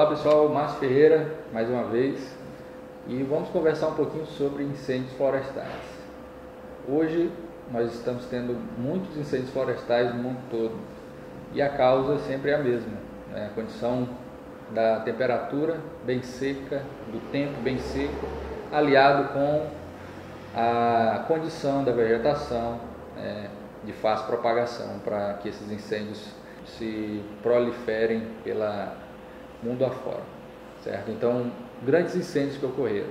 Olá pessoal, Márcio Ferreira, mais uma vez, e vamos conversar um pouquinho sobre incêndios florestais. Hoje nós estamos tendo muitos incêndios florestais no mundo todo, e a causa sempre é a mesma, né? A condição da temperatura bem seca, do tempo bem seco, aliado com a condição da vegetação de fácil propagação, para que esses incêndios se proliferem pelo mundo afora, certo? Então, grandes incêndios que ocorreram.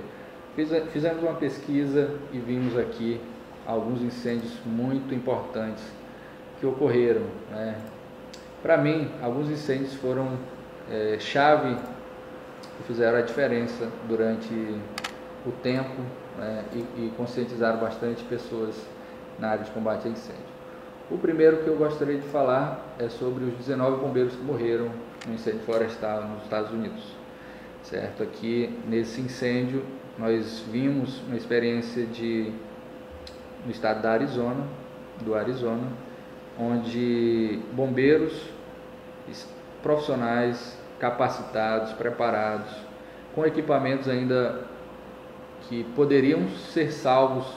Fizemos uma pesquisa e vimos aqui alguns incêndios muito importantes que ocorreram, né? Para mim, alguns incêndios foram chave que fizeram a diferença durante o tempo, né? e conscientizaram bastante pessoas na área de combate a incêndio. O primeiro que eu gostaria de falar é sobre os 19 bombeiros que morreram no incêndio florestal nos Estados Unidos, certo? Aqui nesse incêndio nós vimos uma experiência no estado do Arizona, onde bombeiros profissionais, capacitados, preparados, com equipamentos ainda que poderiam ser salvos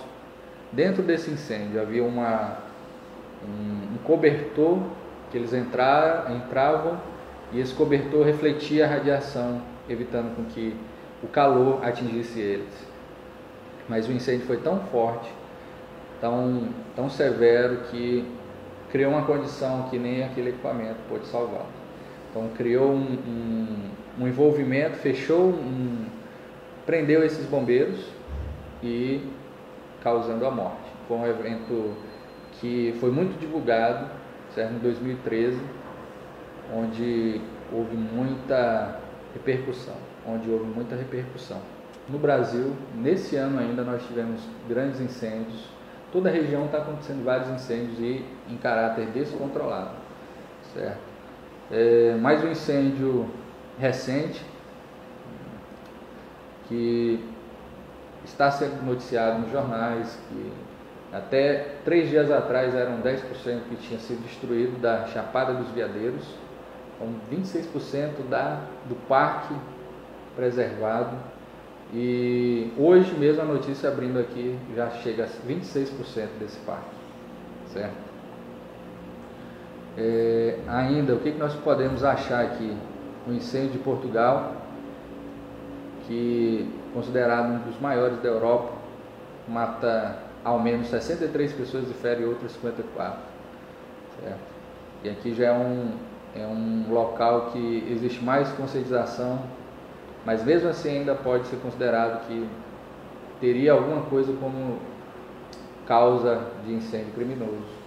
dentro desse incêndio. Havia um cobertor que eles entravam, e esse cobertor refletia a radiação, evitando com que o calor atingisse eles. Mas o incêndio foi tão forte, tão severo, que criou uma condição que nem aquele equipamento pôde salvar. Então criou um envolvimento, prendeu esses bombeiros e causando a morte. Foi um evento que foi muito divulgado, certo? Em 2013, onde houve muita repercussão. No Brasil, nesse ano ainda, nós tivemos grandes incêndios. Toda a região está acontecendo vários incêndios e em caráter descontrolado, certo? Mais um incêndio recente que está sendo noticiado nos jornais, que até 3 dias atrás eram 10% que tinha sido destruído da Chapada dos Veadeiros, então 26% do parque preservado, e hoje mesmo a notícia abrindo aqui já chega a 26% desse parque, certo? Ainda, o que nós podemos achar aqui? O incêndio de Portugal, que é considerado um dos maiores da Europa, mata ao menos 63 pessoas e fere outras 54, certo? E aqui já é um local que existe mais conscientização, mas mesmo assim ainda pode ser considerado que teria alguma coisa como causa de incêndio criminoso.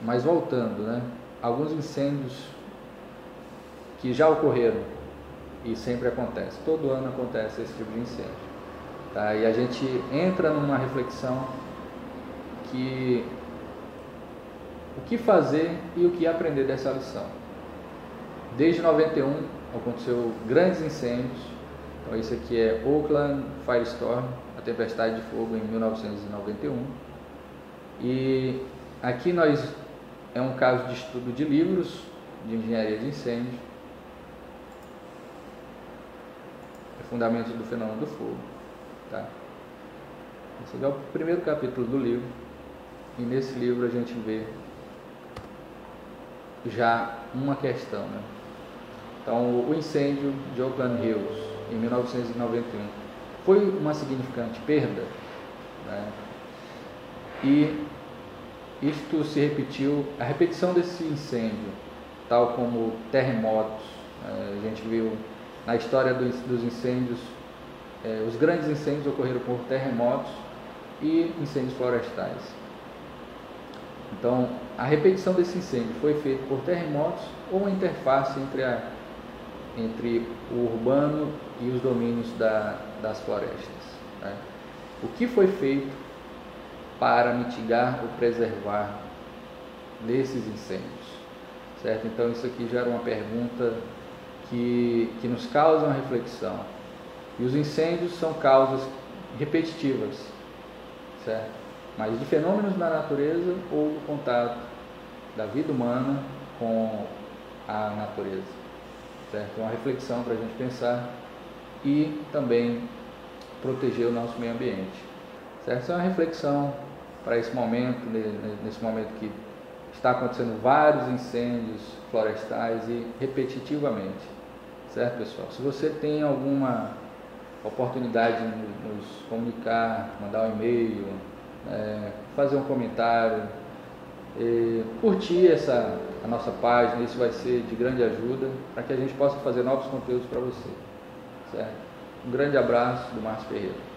Mas voltando, né? Alguns incêndios que já ocorreram e sempre acontece, todo ano acontece esse tipo de incêndio, tá? E a gente entra numa reflexão que o que fazer e o que aprender dessa lição. Desde 91 aconteceu grandes incêndios. Então isso aqui é Oakland Firestorm, a tempestade de fogo em 1991. E aqui é um caso de estudo de livros de engenharia de incêndio, Fundamentos do Fenômeno do Fogo, tá? Esse é o primeiro capítulo do livro, e nesse livro a gente vê já uma questão, né? Então, o incêndio de Oakland Hills em 1991 foi uma significante perda, né? E isto se repetiu, a repetição desse incêndio, tal como terremotos, a gente viu na história dos incêndios, os grandes incêndios ocorreram por terremotos e incêndios florestais. Então, a repetição desse incêndio foi feita por terremotos ou uma interface entre o urbano e os domínios das florestas, né? O que foi feito para mitigar ou preservar desses incêndios, certo? Então, isso aqui já era uma pergunta que nos causa uma reflexão. E os incêndios são causas repetitivas, certo? Mas de fenômenos da natureza ou do contato da vida humana com a natureza, certo? É uma reflexão para a gente pensar e também proteger o nosso meio ambiente, certo? Isso é uma reflexão para esse momento, nesse momento que está acontecendo vários incêndios florestais e repetitivamente, certo, pessoal? Se você tem alguma oportunidade de nos comunicar, mandar um e-mail, fazer um comentário, curtir a nossa página, isso vai ser de grande ajuda para que a gente possa fazer novos conteúdos para você, certo? Um grande abraço do Márcio Ferreira.